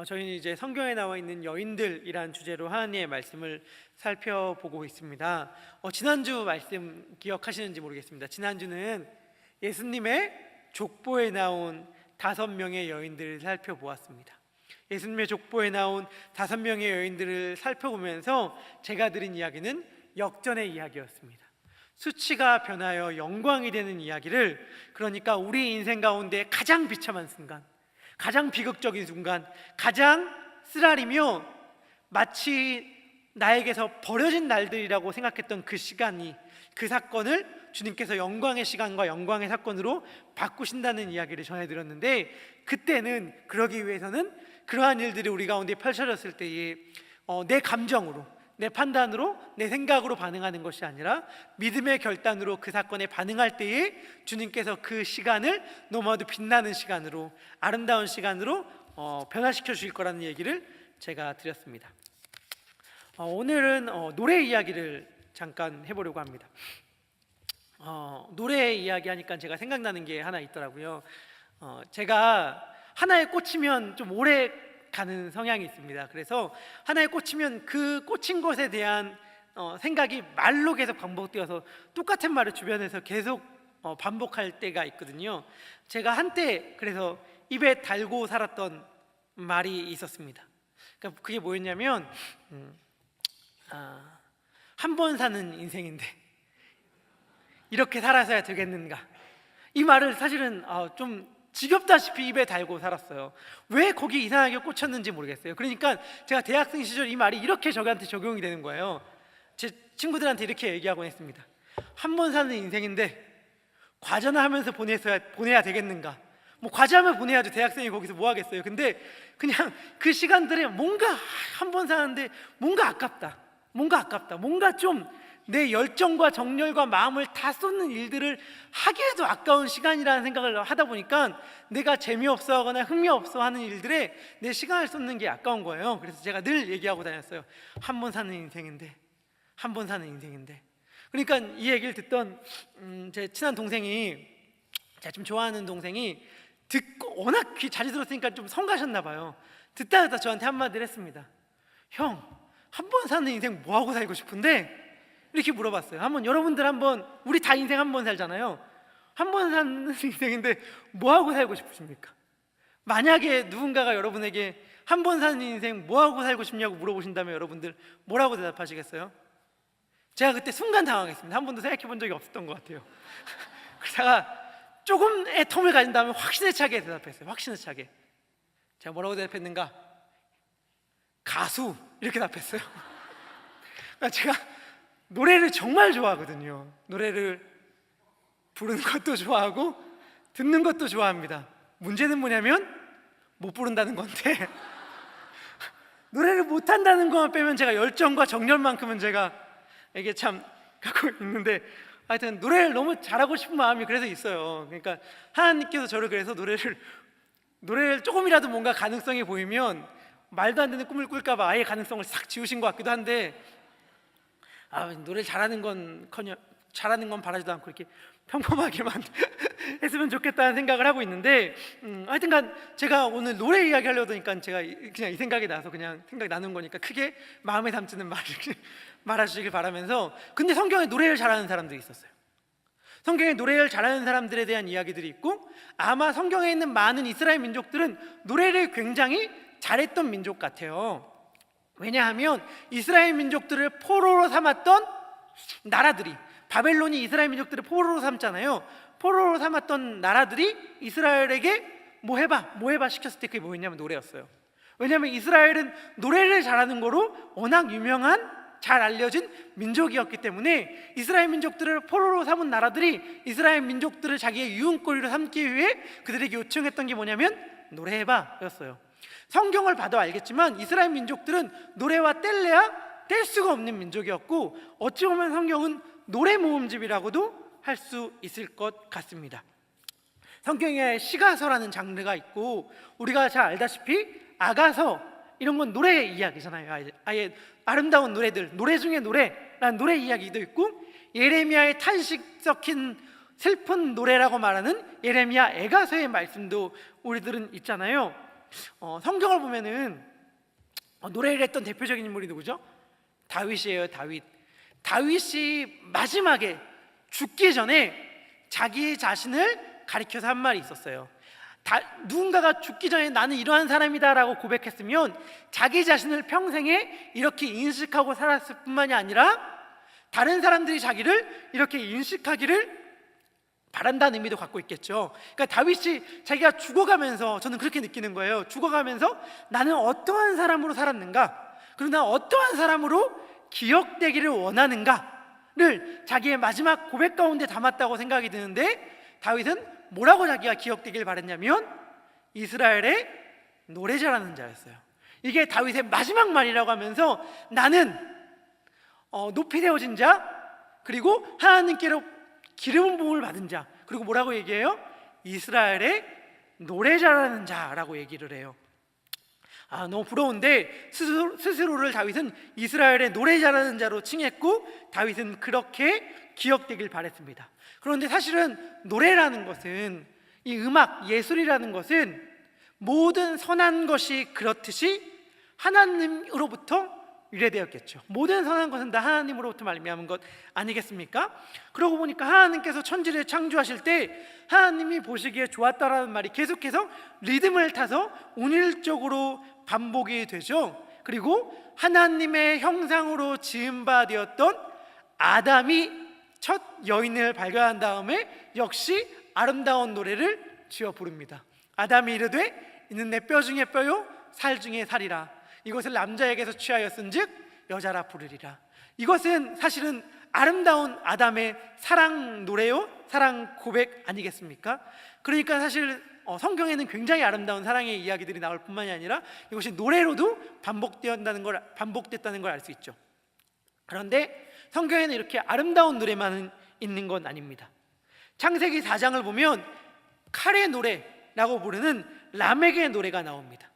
저희는 이제 성경에 나와 있는 여인들이란 주제로 하나님의 말씀을 살펴보고 있습니다. 지난주 말씀 기억하시는지 모르겠습니다. 지난주는 예수님의 족보에 나온 5명의 여인들을 살펴보았습니다. 예수님의 족보에 나온 5명의 여인들을 살펴보면서 제가 들은 이야기는 역전의 이야기였습니다. 수치가 변하여 영광이 되는 이야기를, 그러니까 우리 인생 가운데 가장 비참한 순간, 가장 비극적인 순간, 가장 쓰라리며 마치 나에게서 버려진 날들이라고 생각했던 그 시간이, 그 사건을 주님께서 영광의 시간과 영광의 사건으로 바꾸신다는 이야기를 전해드렸는데, 그때는 그러기 위해서는 그러한 일들이 우리 가운데 펼쳐졌을 때에 내 감정으로, 내 판단으로, 내 생각으로 반응하는 것이 아니라 믿음의 결단으로 그 사건에 반응할 때에 주님께서 그 시간을 너무나도 빛나는 시간으로, 아름다운 시간으로 변화시켜 주실 거라는 얘기를 제가 드렸습니다. 오늘은 노래 이야기를 잠깐 해보려고 합니다. 노래 이야기 하니까 제가 생각나는 게 하나 있더라고요. 제가 하나에 꽂히면 좀 오래 가는 성향이 있습니다. 그래서 하나에 꽂히면 그 꽂힌 것에 대한 생각이 말로 계속 반복되어서 똑같은 말을 주변에서 계속 반복할 때가 있거든요. 제가 한때 그래서 입에 달고 살았던 말이 있었습니다. 그러니까 그게 뭐였냐면 한 번 사는 인생인데 이렇게 살아서야 되겠는가, 이 말을 사실은 좀 지겹다시피 입에 달고 살았어요. 왜 거기 이상하게 꽂혔는지 모르겠어요. 그러니까 제가 대학생 시절 이 말이 이렇게 저한테 적용이 되는 거예요. 제 친구들한테 이렇게 얘기하곤 했습니다. 한 번 사는 인생인데 과제나 하면서 보내야 되겠는가, 뭐 과제하면 보내야죠. 대학생이 거기서 뭐 하겠어요. 근데 그냥 그 시간들에 뭔가 한 번 사는데 뭔가 아깝다, 뭔가 좀 내 열정과 정열과 마음을 다 쏟는 일들을 하기에도 아까운 시간이라는 생각을 하다 보니까 내가 재미없어 하거나 흥미없어 하는 일들에 내 시간을 쏟는 게 아까운 거예요. 그래서 제가 늘 얘기하고 다녔어요. 한 번 사는 인생인데. 그러니까 이 얘기를 듣던 제 친한 동생이, 제가 좀 좋아하는 동생이 듣고 워낙 귀 자주 들었으니까 좀 성가셨나 봐요. 듣다 저한테 한마디를 했습니다. 형, 한 번 사는 인생 뭐하고 살고 싶은데? 이렇게 물어봤어요. 여러분들 우리 다 인생 한 번 살잖아요. 한 번 사는 인생인데 뭐하고 살고 싶으십니까? 만약에 누군가가 여러분에게 한 번 사는 인생 뭐하고 살고 싶냐고 물어보신다면 여러분들 뭐라고 대답하시겠어요? 제가 그때 순간 당황했습니다. 한 번도 생각해 본 적이 없었던 것 같아요. 그래서 조금의 텀을 가진 다음에 확신에 차게 대답했어요. 확신에 차게. 제가 뭐라고 대답했는가? 가수, 이렇게 답했어요. 제가 노래를 정말 좋아하거든요. 노래를 부르는 것도 좋아하고 듣는 것도 좋아합니다. 문제는 뭐냐면 못 부른다는 건데 노래를 못한다는 것만 빼면 제가 열정과 정열만큼은 제가 이게 참 갖고 있는데, 하여튼 노래를 너무 잘하고 싶은 마음이 그래서 있어요. 그러니까 하나님께서 저를 그래서 노래를 조금이라도 뭔가 가능성이 보이면 말도 안 되는 꿈을 꿀까 봐 아예 가능성을 싹 지우신 것 같기도 한데, 노래 잘하는 건 바라지도 않고 이렇게 평범하게만 했으면 좋겠다는 생각을 하고 있는데, 하여튼간 제가 오늘 노래 이야기 하려다 보니까 제가 그냥 이 생각이 나서 그냥 생각이 나는 거니까 크게 마음에 담지는 말아주시길 바라면서, 근데 성경에 노래를 잘하는 사람들이 있었어요. 성경에 노래를 잘하는 사람들에 대한 이야기들이 있고, 아마 성경에 있는 많은 이스라엘 민족들은 노래를 굉장히 잘했던 민족 같아요. 왜냐하면 이스라엘 민족들을 포로로 삼았던 나라들이, 바벨론이 이스라엘 민족들을 포로로 삼잖아요. 포로로 삼았던 나라들이 이스라엘에게 뭐 해봐 시켰을 때 그게 뭐였냐면 노래였어요. 왜냐하면 이스라엘은 노래를 잘하는 거로 워낙 유명한, 잘 알려진 민족이었기 때문에 이스라엘 민족들을 포로로 삼은 나라들이 이스라엘 민족들을 자기의 유흥거리로 삼기 위해 그들에게 요청했던 게 뭐냐면 노래해봐 였어요. 성경을 봐도 알겠지만 이스라엘 민족들은 노래와 뗄래야 뗄 수가 없는 민족이었고, 어찌 보면 성경은 노래 모음집이라고도 할 수 있을 것 같습니다. 성경에 시가서라는 장르가 있고, 우리가 잘 알다시피 아가서, 이런 건 노래 이야기잖아요. 아예 아름다운 노래들, 노래 중에 노래라는 노래 이야기도 있고, 예레미야의 탄식 섞인 슬픈 노래라고 말하는 예레미야 애가서의 말씀도 우리들은 있잖아요. 성경을 보면은 노래를 했던 대표적인 인물이 누구죠? 다윗이에요. 다윗이 마지막에 죽기 전에 자기 자신을 가리켜서 한 말이 있었어요. 누군가가 죽기 전에 나는 이러한 사람이다 라고 고백했으면 자기 자신을 평생에 이렇게 인식하고 살았을 뿐만이 아니라 다른 사람들이 자기를 이렇게 인식하기를 바란다는 의미도 갖고 있겠죠. 그러니까 다윗이 자기가 죽어가면서, 저는 그렇게 느끼는 거예요. 죽어가면서 나는 어떠한 사람으로 살았는가, 그리고 난 어떠한 사람으로 기억되기를 원하는가를 자기의 마지막 고백 가운데 담았다고 생각이 드는데, 다윗은 뭐라고 자기가 기억되길 바랬냐면 이스라엘의 노래 잘하는 자였어요. 이게 다윗의 마지막 말이라고 하면서 나는 높이 되어진 자, 그리고 하나님께로 기름 부음을 받은 자, 그리고 뭐라고 얘기해요? 이스라엘의 노래 잘하는 자라고 얘기를 해요. 너무 부러운데 스스로를 다윗은 이스라엘의 노래 잘하는 자로 칭했고 다윗은 그렇게 기억되길 바랬습니다. 그런데 사실은 노래라는 것은, 이 음악, 예술이라는 것은 모든 선한 것이 그렇듯이 하나님으로부터 유래되었겠죠. 모든 선한 것은 다 하나님으로부터 말미암은 것 아니겠습니까? 그러고 보니까 하나님께서 천지를 창조하실 때 하나님이 보시기에 좋았다라는 말이 계속해서 리듬을 타서 운율적으로 반복이 되죠. 그리고 하나님의 형상으로 지은 바 되었던 아담이 첫 여인을 발견한 다음에 역시 아름다운 노래를 지어 부릅니다. 아담이 이르되 이는 내 뼈 중에 뼈요 살 중에 살이라. 이것을 남자에게서 취하였은즉 여자라 부르리라. 이것은 사실은 아름다운 아담의 사랑 노래요, 사랑 고백 아니겠습니까? 그러니까 사실 성경에는 굉장히 아름다운 사랑의 이야기들이 나올 뿐만이 아니라 이것이 노래로도 반복됐다는 걸 알 수 있죠. 그런데 성경에는 이렇게 아름다운 노래만 있는 건 아닙니다. 창세기 4장을 보면 칼의 노래라고 부르는 라멕의 노래가 나옵니다.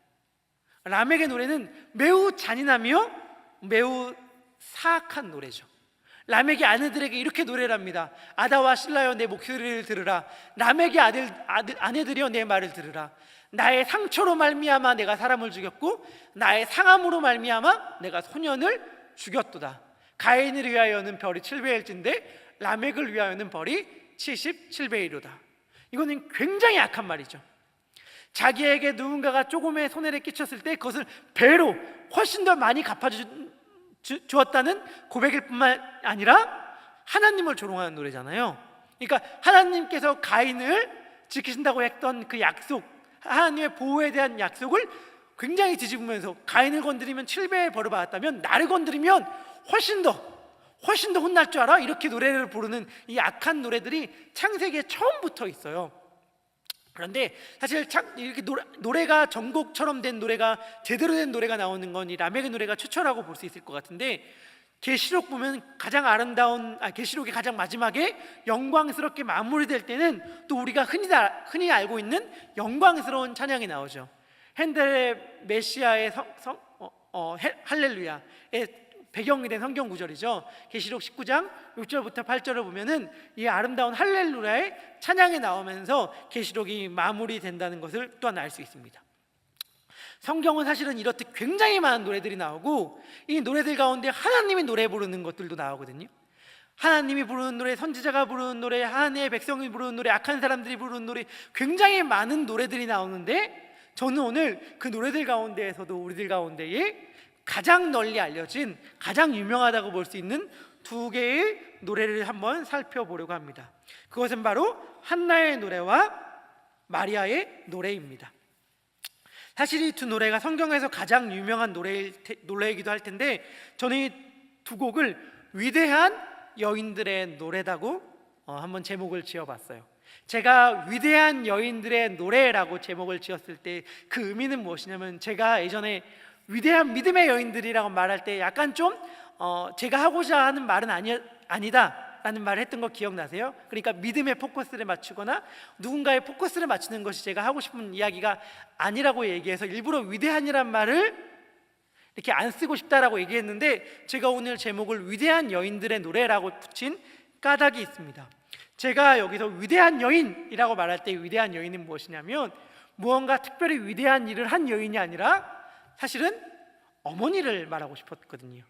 라멕의 노래는 매우 잔인하며 매우 사악한 노래죠. 라멕의 아내들에게 이렇게 노래를 합니다. 아다와 실라여 내 목소리를 들으라. 라멕의 아내들이여 내 말을 들으라. 나의 상처로 말미암아 내가 사람을 죽였고 나의 상함으로 말미암아 내가 소년을 죽였도다. 가인을 위하여는 벌이 7배일진데 라멕을 위하여는 벌이 77배이로다. 이거는 굉장히 악한 말이죠. 자기에게 누군가가 조금의 손해를 끼쳤을 때 그것을 배로 훨씬 더 많이 갚아주었다는 고백일 뿐만 아니라 하나님을 조롱하는 노래잖아요. 그러니까 하나님께서 가인을 지키신다고 했던 그 약속, 하나님의 보호에 대한 약속을 굉장히 뒤집으면서 가인을 건드리면 7배의 벌을 받았다면 나를 건드리면 훨씬 더 혼날 줄 알아? 이렇게 노래를 부르는 이 악한 노래들이 창세기에 처음부터 있어요. 그런데 사실 이렇게 노래가 전곡처럼 된 노래가, 제대로 된 노래가 나오는 건 이 라멕의 노래가 최초라고 볼 수 있을 것 같은데, 계시록 보면 계시록의 가장 마지막에 영광스럽게 마무리될 때는 또 우리가 흔히 알고 있는 영광스러운 찬양이 나오죠. 핸델의 메시아의 할렐루야의 배경이 된 성경 구절이죠. 계시록 19장 6절부터 8절을 보면은 이 아름다운 할렐루야의 찬양이 나오면서 계시록이 마무리된다는 것을 또한 알 수 있습니다. 성경은 사실은 이렇듯 굉장히 많은 노래들이 나오고 이 노래들 가운데 하나님이 노래 부르는 것들도 나오거든요. 하나님이 부르는 노래, 선지자가 부르는 노래, 하나님의 백성이 부르는 노래, 악한 사람들이 부르는 노래, 굉장히 많은 노래들이 나오는데 저는 오늘 그 노래들 가운데에서도 우리들 가운데에 가장 널리 알려진, 가장 유명하다고 볼 수 있는 두 개의 노래를 한번 살펴보려고 합니다. 그것은 바로 한나의 노래와 마리아의 노래입니다. 사실 이 두 노래가 성경에서 가장 유명한 노래이기도 할 텐데 저는 이 두 곡을 위대한 여인들의 노래다고 한번 제목을 지어봤어요. 제가 위대한 여인들의 노래라고 제목을 지었을 때 그 의미는 무엇이냐면, 제가 예전에 위대한 믿음의 여인들이라고 말할 때 약간 좀 제가 하고자 하는 말은 아니다 라는 말을 했던 거 기억나세요? 그러니까 믿음의 포커스를 맞추거나 누군가의 포커스를 맞추는 것이 제가 하고 싶은 이야기가 아니라고 얘기해서 일부러 위대한이란 말을 이렇게 안 쓰고 싶다라고 얘기했는데, 제가 오늘 제목을 위대한 여인들의 노래라고 붙인 까닭이 있습니다. 제가 여기서 위대한 여인이라고 말할 때 위대한 여인은 무엇이냐면 무언가 특별히 위대한 일을 한 여인이 아니라 사실은 어머니를 말하고 싶었거든요.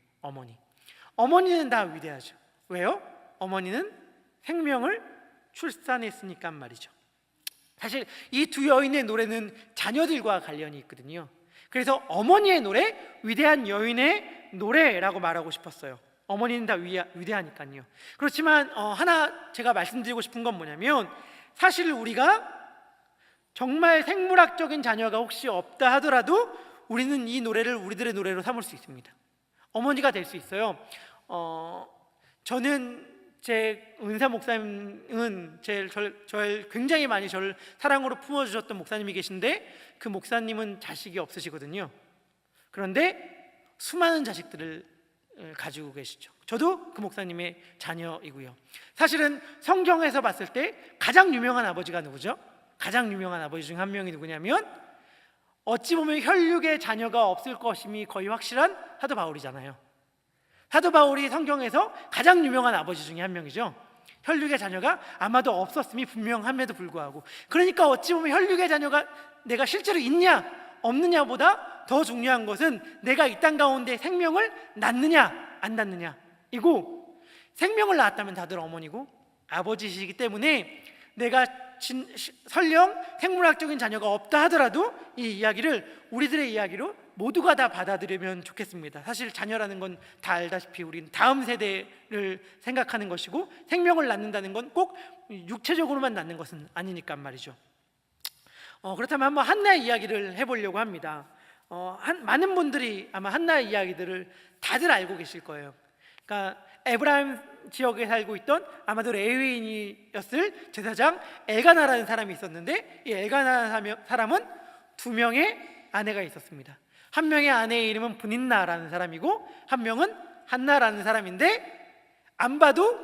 어머니는 다 위대하죠. 왜요? 어머니는 생명을 출산했으니까 말이죠. 사실 이 두 여인의 노래는 자녀들과 관련이 있거든요. 그래서 어머니의 노래, 위대한 여인의 노래라고 말하고 싶었어요. 어머니는 다 위대하니까요. 그렇지만 하나 제가 말씀드리고 싶은 건 뭐냐면, 사실 우리가 정말 생물학적인 자녀가 혹시 없다 하더라도 우리는 이 노래를 우리들의 노래로 삼을 수 있습니다. 어머니가 될 수 있어요. 저는 제 은사 목사님은 저를 굉장히 많이 저를 사랑으로 품어주셨던 목사님이 계신데, 그 목사님은 자식이 없으시거든요. 그런데 수많은 자식들을 가지고 계시죠. 저도 그 목사님의 자녀이고요. 사실은 성경에서 봤을 때 가장 유명한 아버지가 누구죠? 가장 유명한 아버지 중 한 명이 누구냐면, 어찌 보면 혈육의 자녀가 없을 것임이 거의 확실한 사도 바울이잖아요. 사도 바울이 성경에서 가장 유명한 아버지 중에 한 명이죠. 혈육의 자녀가 아마도 없었음이 분명함에도 불구하고, 그러니까 어찌 보면 혈육의 자녀가 내가 실제로 있냐 없느냐보다 더 중요한 것은 내가 이 땅 가운데 생명을 낳느냐 안 낳느냐 이고, 생명을 낳았다면 다들 어머니고 아버지시기 때문에 내가 설령 생물학적인 자녀가 없다 하더라도 이 이야기를 우리들의 이야기로 모두가 다 받아들이면 좋겠습니다. 사실 자녀라는 건 다 알다시피 우리는 다음 세대를 생각하는 것이고, 생명을 낳는다는 건 꼭 육체적으로만 낳는 것은 아니니까 말이죠. 그렇다면 한번 한나의 이야기를 해보려고 합니다. 많은 분들이 아마 한나의 이야기들을 다들 알고 계실 거예요. 그러니까 에브라임 지역에 살고 있던 아마도 레위인이었을 제사장 엘가나라는 사람이 있었는데, 이 엘가나라는 사람은 두 명의 아내가 있었습니다. 한 명의 아내의 이름은 브닌나라는 사람이고, 한 명은 한나라는 사람인데, 안 봐도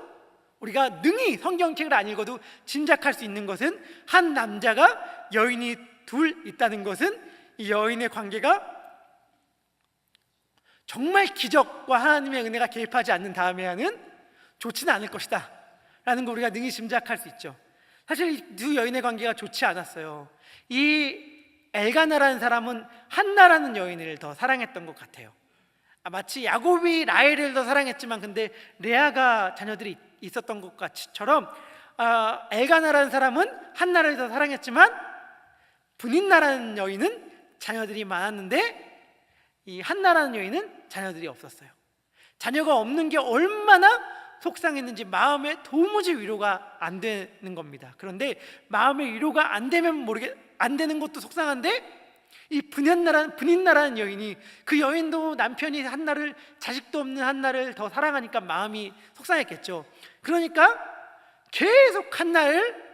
우리가 능히 성경책을 안 읽어도 짐작할 수 있는 것은, 한 남자가 여인이 둘 있다는 것은 이 여인의 관계가 정말 기적과 하나님의 은혜가 개입하지 않는 다음에는 좋지는 않을 것이다 라는 걸 우리가 능히 짐작할 수 있죠. 사실 이 두 여인의 관계가 좋지 않았어요. 이 엘가나라는 사람은 한나라는 여인을 더 사랑했던 것 같아요. 마치 야곱이 라헬을 더 사랑했지만 근데 레아가 자녀들이 있었던 것처럼, 엘가나라는 사람은 한나를 더 사랑했지만 브닌나라는 여인은 자녀들이 많았는데, 이 한나라는 여인은 자녀들이 없었어요. 자녀가 없는 게 얼마나 속상했는지 마음에 도무지 위로가 안 되는 겁니다. 그런데 마음의 위로가 안 되는 것도 속상한데, 이 브닌나라는 여인이, 그 여인도 남편이 한나를, 자식도 없는 한나를 더 사랑하니까 마음이 속상했겠죠. 그러니까 계속 한나를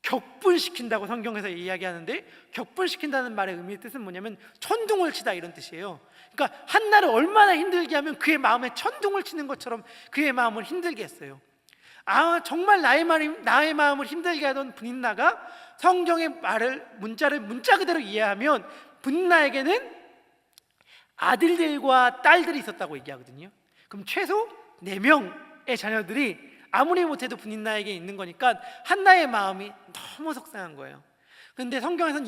격분시킨다고 성경에서 이야기하는데, 격분시킨다는 말의 의미의 뜻은 뭐냐면 천둥을 치다 이런 뜻이에요. 그러니까 한나를 얼마나 힘들게 하면 그의 마음에 천둥을 치는 것처럼 그의 마음을 힘들게 했어요. 정말 나의 마음을 힘들게 하던 브닌나가 성경의 문자를 문자 그대로 이해하면, 브닌나에게는 아들들과 딸들이 있었다고 얘기하거든요. 그럼 최소 4명의 자녀들이 아무리 못해도 브닌나에게 있는 거니까 한나의 마음이 너무 속상한 거예요. 그런데 성경에서는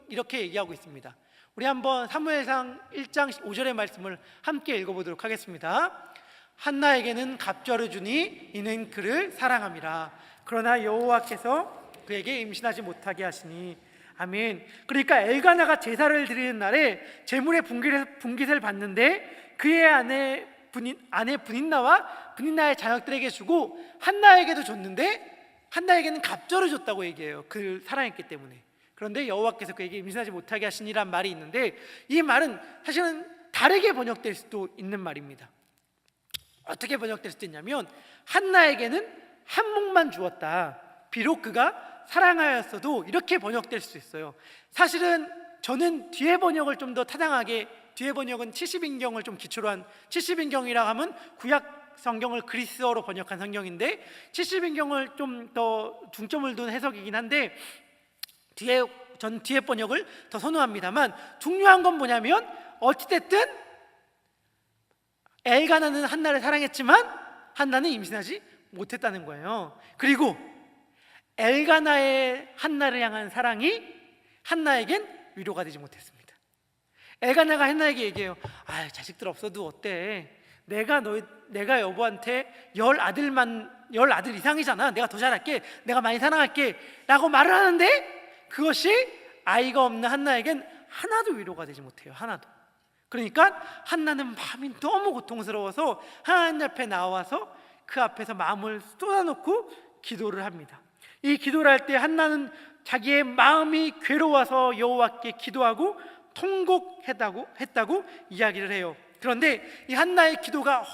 이렇게 얘기하고 있습니다. 우리 한번 사무엘상 1장 5절의 말씀을 함께 읽어보도록 하겠습니다. 한나에게는 갑절을 주니 이는 그를 사랑함이라. 그러나 여호와께서 그에게 임신하지 못하게 하시니. 아멘. 그러니까 엘가나가 제사를 드리는 날에 제물의 분깃을 받는데, 그의 아내 브닌나와 브닌나의 자녀들에게 주고 한나에게도 줬는데, 한나에게는 갑절을 줬다고 얘기해요. 그를 사랑했기 때문에. 그런데 여호와께서 그에게 임신하지 못하게 하시니란 말이 있는데, 이 말은 사실은 다르게 번역될 수도 있는 말입니다. 어떻게 번역될 수도 있냐면, 한나에게는 한 몫만 주었다, 비록 그가 사랑하였어도, 이렇게 번역될 수 있어요. 사실은 저는 뒤에 번역을 좀 더 타당하게, 뒤에 번역은 70인경을 좀 기초로 한, 70인경이라고 하면 구약 성경을 그리스어로 번역한 성경인데, 70인경을 좀 더 중점을 둔 해석이긴 한데, 전 뒤에 번역을 더 선호합니다만, 중요한 건 뭐냐면 어찌됐든 엘가나는 한나를 사랑했지만 한나는 임신하지 못했다는 거예요. 그리고 엘가나의 한나를 향한 사랑이 한나에겐 위로가 되지 못했습니다. 엘가나가 한나에게 얘기해요. 자식들 없어도 어때? 내가 여보한테 열 아들 이상이잖아. 내가 더 잘할게. 내가 많이 사랑할게 라고 말을 하는데 그것이 아이가 없는 한나에겐 하나도 위로가 되지 못해요. 하나도. 그러니까 한나는 마음이 너무 고통스러워서 하나님 앞에 나와서 그 앞에서 마음을 쏟아놓고 기도를 합니다. 이 기도를 할 때 한나는 자기의 마음이 괴로워서 여호와께 기도하고 통곡했다고 이야기를 해요. 그런데 이 한나의 기도가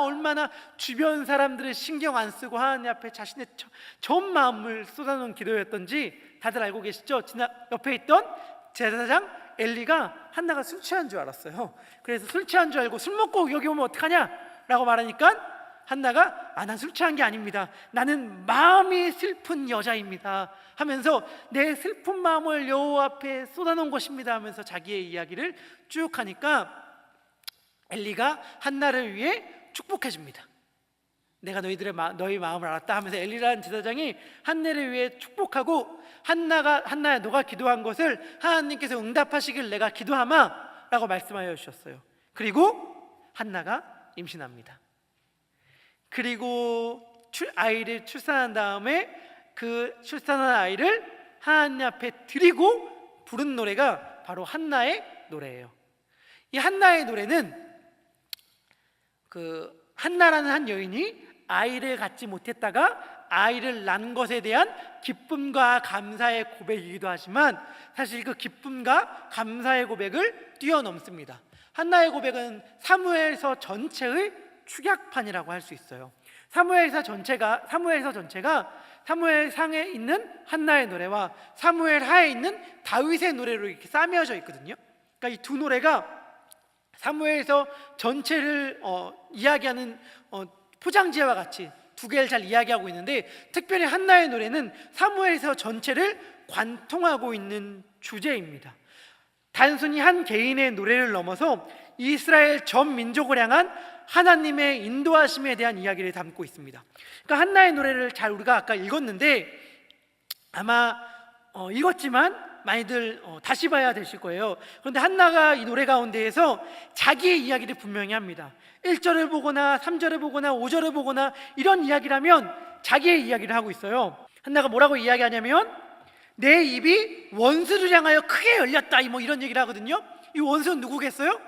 얼마나 주변 사람들을 신경 안 쓰고 하나님 앞에 자신의 전 마음을 쏟아놓은 기도였던지 다들 알고 계시죠? 옆에 있던 제사장 엘리가 한나가 술 취한 줄 알았어요. 그래서 술 취한 줄 알고 술 먹고 여기 오면 어떡하냐 라고 말하니까 한나가 난 술 취한 게 아닙니다. 나는 마음이 슬픈 여자입니다 하면서 내 슬픈 마음을 여호와 앞에 쏟아놓은 것입니다 하면서 자기의 이야기를 쭉 하니까 엘리가 한나를 위해 축복해 줍니다. 내가 너희 마음을 알았다 하면서 엘리라는 제사장이 한나를 위해 축복하고 한나야 너가 기도한 것을 하나님께서 응답하시길 내가 기도하마 라고 말씀하여 주셨어요. 그리고 한나가 임신합니다. 그리고 아이를 출산한 다음에 그 출산한 아이를 하나님 앞에 드리고 부른 노래가 바로 한나의 노래예요. 이 한나의 노래는 한나라는 한 여인이 아이를 갖지 못했다가 아이를 낳은 것에 대한 기쁨과 감사의 고백이기도 하지만 사실 그 기쁨과 감사의 고백을 뛰어넘습니다. 한나의 고백은 사무엘서 전체의 축약판이라고 할 수 있어요. 사무엘서 전체가 사무엘상에 있는 한나의 노래와 사무엘하에 있는 다윗의 노래로 이렇게 싸매어져 있거든요. 그러니까 이 두 노래가 사무엘서 전체를 이야기하는 포장지와 같이 두 개를 잘 이야기하고 있는데 특별히 한나의 노래는 사무엘서 전체를 관통하고 있는 주제입니다. 단순히 한 개인의 노래를 넘어서 이스라엘 전 민족을 향한 하나님의 인도하심에 대한 이야기를 담고 있습니다. 그러니까 한나의 노래를 잘 우리가 아까 읽었는데 아마 읽었지만 많이들 다시 봐야 되실 거예요. 그런데 한나가 이 노래 가운데에서 자기의 이야기를 분명히 합니다. 1절을 보거나 3절을 보거나 5절을 보거나 이런 이야기를 하면 자기의 이야기를 하고 있어요. 한나가 뭐라고 이야기하냐면 내 입이 원수를 향하여 크게 열렸다 뭐 이런 얘기를 하거든요. 이 원수는 누구겠어요?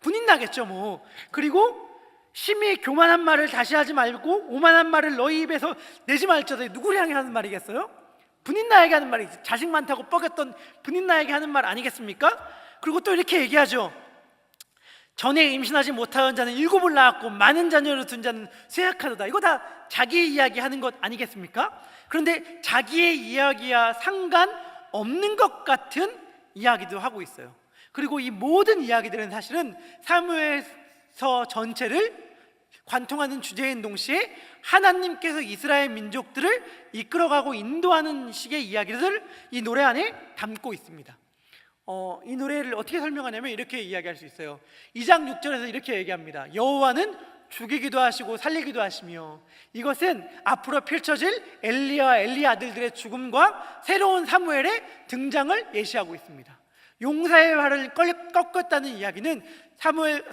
분인 나겠죠 뭐. 그리고 심히 교만한 말을 다시 하지 말고 오만한 말을 너희 입에서 내지 말지어다. 누구를 향해 하는 말이겠어요? 분인 나에게 하는 말이 자식 많다고 뻐겼던 분인 나에게 하는 말 아니겠습니까? 그리고 또 이렇게 얘기하죠. 전에 임신하지 못하던 자는 7을 낳았고 많은 자녀를 둔 자는 쇠약하도다. 이거 다 자기 이야기하는 것 아니겠습니까? 그런데 자기의 이야기와 상관없는 것 같은 이야기도 하고 있어요. 그리고 이 모든 이야기들은 사실은 사무엘서 전체를 관통하는 주제인 동시에 하나님께서 이스라엘 민족들을 이끌어가고 인도하는 식의 이야기를 이 노래 안에 담고 있습니다. 이 노래를 어떻게 설명하냐면 이렇게 이야기할 수 있어요. 2장 6절에서 이렇게 얘기합니다. 여호와는 죽이기도 하시고 살리기도 하시며 이것은 앞으로 펼쳐질 엘리와 엘리 아들들의 죽음과 새로운 사무엘의 등장을 예시하고 있습니다. 용사의 활을 꺾었다는 이야기는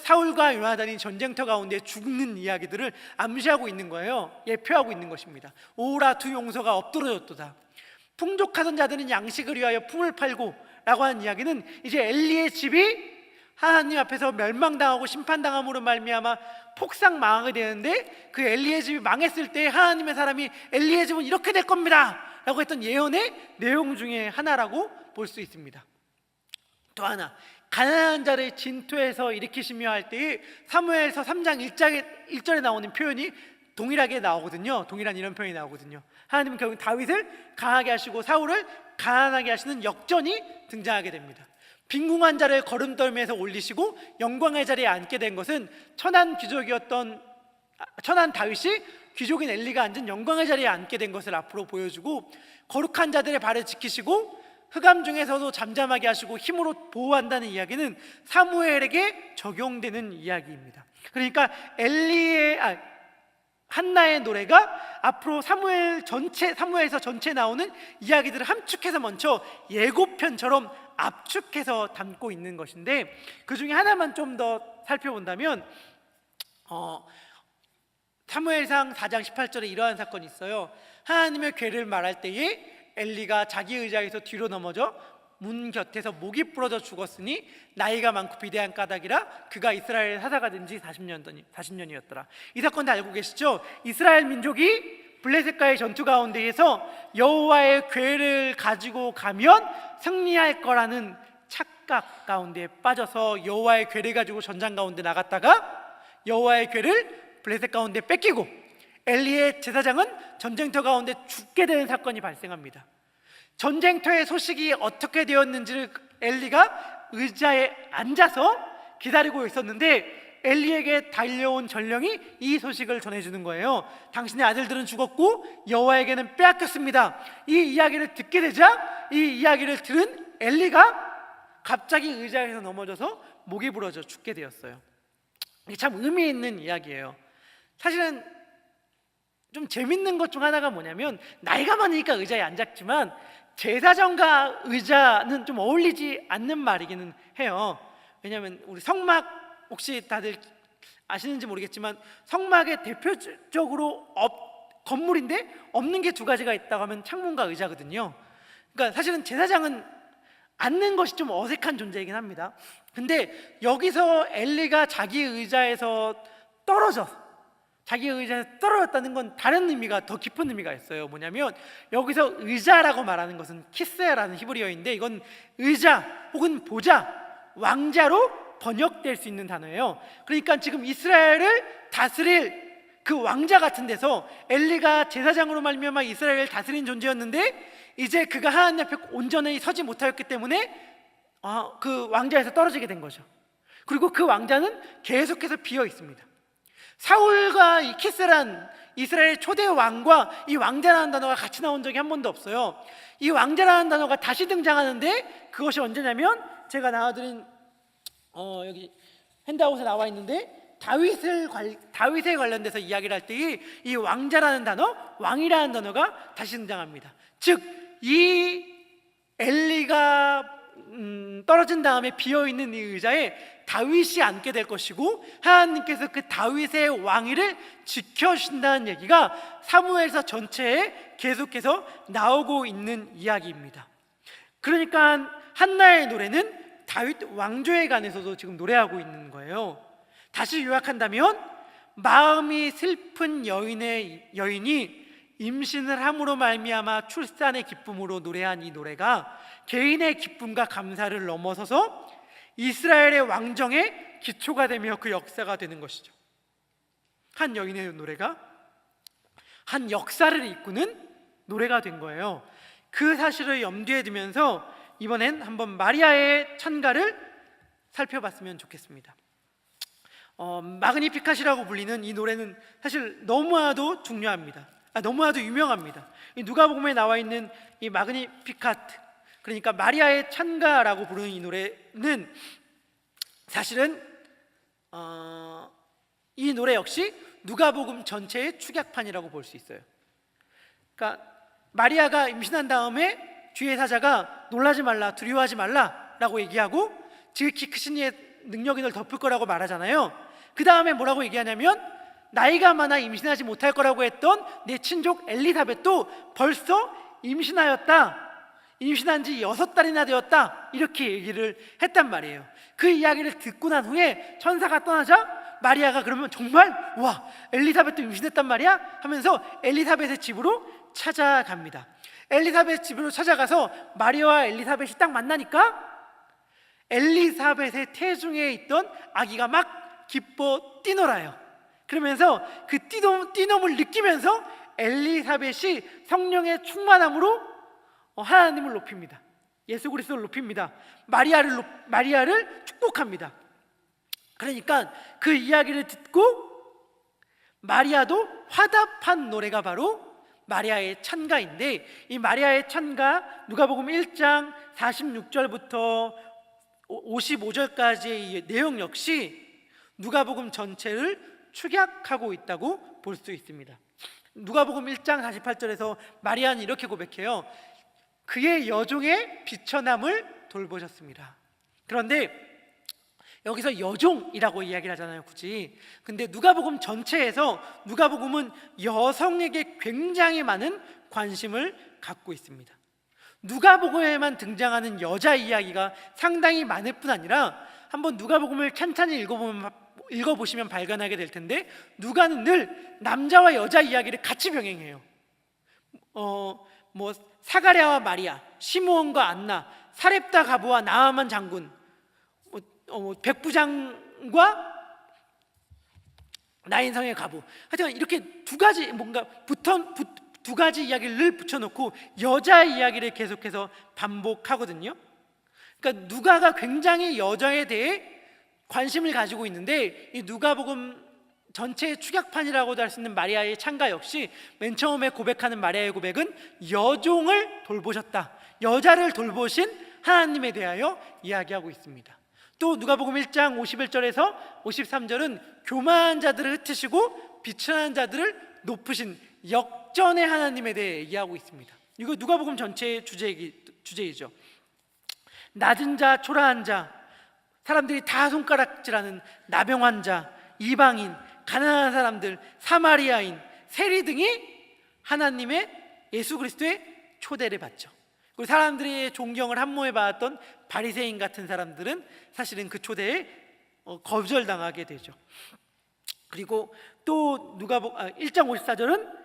사울과 요나단이 전쟁터 가운데 죽는 이야기들을 암시하고 있는 거예요. 예표하고 있는 것입니다. 오라 두 용서가 엎드러졌도다. 풍족하던 자들은 양식을 위하여 품을 팔고 라고 하는 이야기는 이제 엘리의 집이 하나님 앞에서 멸망당하고 심판당함으로 말미암아 폭삭 망하게 되는데 그 엘리의 집이 망했을 때 하나님의 사람이 엘리의 집은 이렇게 될 겁니다 라고 했던 예언의 내용 중에 하나라고 볼 수 있습니다. 또 하나, 가난한 자를 진토에서 일으키시며 할 때에 사무엘서 3장 1절에 나오는 표현이 동일하게 나오거든요. 동일한 이런 표현이 나오거든요. 하나님은 결국 다윗을 강하게 하시고 사울을 가난하게 하시는 역전이 등장하게 됩니다. 빈궁한 자를 걸음떨미에서 올리시고 영광의 자리에 앉게 된 것은 천한 다윗이 귀족인 엘리가 앉은 영광의 자리에 앉게 된 것을 앞으로 보여주고 거룩한 자들의 발을 지키시고 흑암 중에서도 잠잠하게 하시고 힘으로 보호한다는 이야기는 사무엘에게 적용되는 이야기입니다. 그러니까 한나의 노래가 앞으로 사무엘서 전체 나오는 이야기들을 함축해서 먼저 예고편처럼 압축해서 담고 있는 것인데, 그 중에 하나만 좀 더 살펴본다면 사무엘상 4장 18절에 이러한 사건이 있어요. 하나님의 괴를 말할 때에 엘리가 자기 의자에서 뒤로 넘어져 문 곁에서 목이 부러져 죽었으니 나이가 많고 비대한 까닭이라 그가 이스라엘 사사가 된 지 40년이었더라. 이 사건 다 알고 계시죠? 이스라엘 민족이 블레셋과의 전투 가운데에서 여호와의 궤를 가지고 가면 승리할 거라는 착각 가운데 빠져서 여호와의 궤를 가지고 전장 가운데 나갔다가 여호와의 궤를 블레셋 가운데 뺏기고 엘리의 제사장은 전쟁터 가운데 죽게 되는 사건이 발생합니다. 전쟁터의 소식이 어떻게 되었는지를 엘리가 의자에 앉아서 기다리고 있었는데 엘리에게 달려온 전령이 이 소식을 전해주는 거예요. 당신의 아들들은 죽었고 여호와에게는 빼앗겼습니다. 이 이야기를 듣게 되자 이 이야기를 들은 엘리가 갑자기 의자에서 넘어져서 목이 부러져 죽게 되었어요. 이게 참 의미 있는 이야기예요. 사실은 좀 재밌는 것 중 하나가 뭐냐면, 나이가 많으니까 의자에 앉았지만 제사장과 의자는 좀 어울리지 않는 말이기는 해요. 왜냐하면 우리 성막, 혹시 다들 아시는지 모르겠지만 성막의 대표적으로 건물인데 없는 게 두 가지가 있다고 하면 창문과 의자거든요. 그러니까 사실은 제사장은 앉는 것이 좀 어색한 존재이긴 합니다. 근데 여기서 엘리가 자기 의자에서 떨어졌다는 건 다른 의미가, 더 깊은 의미가 있어요. 뭐냐면 여기서 의자라고 말하는 것은 키스야라는 히브리어인데, 이건 의자 혹은 보좌, 왕자로 번역될 수 있는 단어예요. 그러니까 지금 이스라엘을 다스릴 그 왕자 같은 데서 엘리가 제사장으로 말미암아 이스라엘을 다스린 존재였는데, 이제 그가 하나님 앞에 온전히 서지 못하였기 때문에 그 왕자에서 떨어지게 된 거죠. 그리고 그 왕자는 계속해서 비어 있습니다. 사울과 이 키스란 이스라엘 초대 왕과 이 왕자라는 단어가 같이 나온 적이 한 번도 없어요. 이 왕자라는 단어가 다시 등장하는데 그것이 언제냐면, 제가 나와드린 여기 핸드아웃에 나와 있는데 다윗에 관련돼서 이야기를 할 때 이 왕자라는 단어, 왕이라는 단어가 다시 등장합니다. 즉 이 엘리가 떨어진 다음에 비어있는 이 의자에 다윗이 앉게 될 것이고, 하나님께서 그 다윗의 왕위를 지켜주신다는 얘기가 사무엘서 전체에 계속해서 나오고 있는 이야기입니다. 그러니까 한나의 노래는 다윗 왕조에 관해서도 지금 노래하고 있는 거예요. 다시 요약한다면, 마음이 슬픈 여인이 임신을 함으로 말미암아 출산의 기쁨으로 노래한 이 노래가 개인의 기쁨과 감사를 넘어서서 이스라엘의 왕정의 기초가 되며 그 역사가 되는 것이죠. 한 여인의 노래가 한 역사를 이끄는 노래가 된 거예요. 그 사실을 염두에 두면서 이번엔 한번 마리아의 찬가를 살펴봤으면 좋겠습니다. 마그니피캇이라고 불리는 이 노래는 사실 너무나도 중요합니다. 너무나도 유명합니다. 누가복음에 나와 있는 이 마그니피캇, 그러니까 마리아의 찬가라고 부르는 이 노래는 사실은 이 노래 역시 누가복음 전체의 축약판이라고 볼 수 있어요. 그러니까 마리아가 임신한 다음에 주의 사자가 놀라지 말라, 두려워하지 말라라고 얘기하고 지극히 크신 이의 능력이 널 덮을 거라고 말하잖아요. 그 다음에 뭐라고 얘기하냐면, 나이가 많아 임신하지 못할 거라고 했던 내 친족 엘리사벳도 벌써 임신하였다, 임신한 지 6달이나 되었다, 이렇게 얘기를 했단 말이에요. 그 이야기를 듣고 난 후에 천사가 떠나자 마리아가 그러면 정말 와, 엘리사벳도 임신했단 말이야? 하면서 엘리사벳의 집으로 찾아갑니다. 엘리사벳 집으로 찾아가서 마리아와 엘리사벳이 딱 만나니까 엘리사벳의 태중에 있던 아기가 막 기뻐 뛰놀아요. 그러면서 그 뛰놈을 느끼면서 엘리사벳이 성령의 충만함으로 하나님을 높입니다. 예수 그리스도를 높입니다. 마리아를 축복합니다. 그러니까 그 이야기를 듣고 마리아도 화답한 노래가 바로 마리아의 찬가인데, 이 마리아의 찬가 누가복음 1장 46절부터 55절까지의 내용 역시 누가복음 전체를 축약하고 있다고 볼 수 있습니다. 누가복음 1장 48절에서 마리아는 이렇게 고백해요. 그의 여종의 비천함을 돌보셨습니다. 그런데 여기서 여종이라고 이야기를 하잖아요, 굳이. 근데 누가복음 전체에서 누가복음은 여성에게 굉장히 많은 관심을 갖고 있습니다. 누가복음에만 등장하는 여자 이야기가 상당히 많을 뿐 아니라 한번 누가복음을 찬찬히 읽어보시면 발견하게 될 텐데, 누가는 늘 남자와 여자 이야기를 같이 병행해요. 사가랴와 마리아, 시므온과 안나, 사렙다 가부와 나아만 장군, 백부장과 나인성의 가부, 하여튼 이렇게 두 가지 이야기를 늘 붙여놓고 여자 이야기를 계속해서 반복하거든요. 그러니까 누가가 굉장히 여자에 대해 관심을 가지고 있는데, 이 누가복음 전체의 축약판이라고도 할 수 있는 마리아의 찬가 역시 맨 처음에 고백하는 마리아의 고백은 여종을 돌보셨다, 여자를 돌보신 하나님에 대하여 이야기하고 있습니다. 또 누가복음 1장 51절에서 53절은 교만한 자들을 흩으시고 비천한 자들을 높으신 역전의 하나님에 대해 얘기하고 있습니다. 이거 누가복음 전체의 주제이죠. 낮은 자, 초라한 자, 사람들이 다 손가락질하는 나병 자, 이방인, 가난한 사람들, 사마리아인, 세리 등이 하나님의 예수 그리스도의 초대를 받죠. 그리고 사람들이 존경을 함모해 받았던 바리새인 같은 사람들은 사실은 그 초대에 거절당하게 되죠. 그리고 또 누가복음 1장 54절은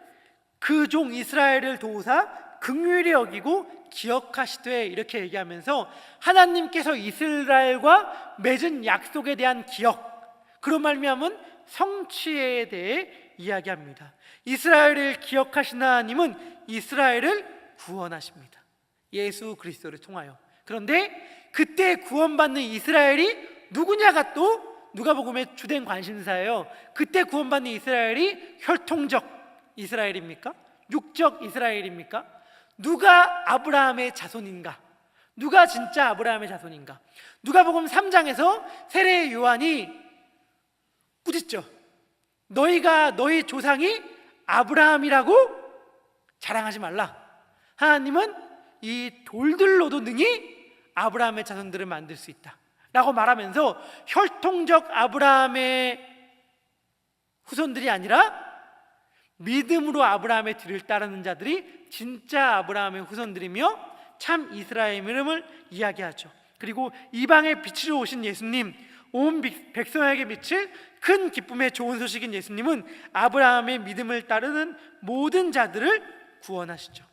그 종 이스라엘을 도우사 긍휼히 여기고 기억하시되, 이렇게 얘기하면서 하나님께서 이스라엘과 맺은 약속에 대한 기억, 그런 말미암은 성취에 대해 이야기합니다. 이스라엘을 기억하신 하나님은 이스라엘을 구원하십니다. 예수 그리스도를 통하여. 그런데 그때 구원받는 이스라엘이 누구냐가 또 누가복음의 주된 관심사예요. 그때 구원받는 이스라엘이 혈통적 이스라엘입니까? 육적 이스라엘입니까? 누가 아브라함의 자손인가? 누가 진짜 아브라함의 자손인가? 누가복음 3장에서 세례 요한이 꾸짖죠. 너희가 너희 조상이 아브라함이라고 자랑하지 말라. 하나님은 이 돌들로도 능히 아브라함의 자손들을 만들 수 있다 라고 말하면서 혈통적 아브라함의 후손들이 아니라 믿음으로 아브라함의 뒤를 따르는 자들이 진짜 아브라함의 후손들이며 참 이스라엘임을 이야기하죠. 그리고 이방의 빛으로 오신 예수님, 온 백성에게 미칠 큰 기쁨의 좋은 소식인 예수님은 아브라함의 믿음을 따르는 모든 자들을 구원하시죠.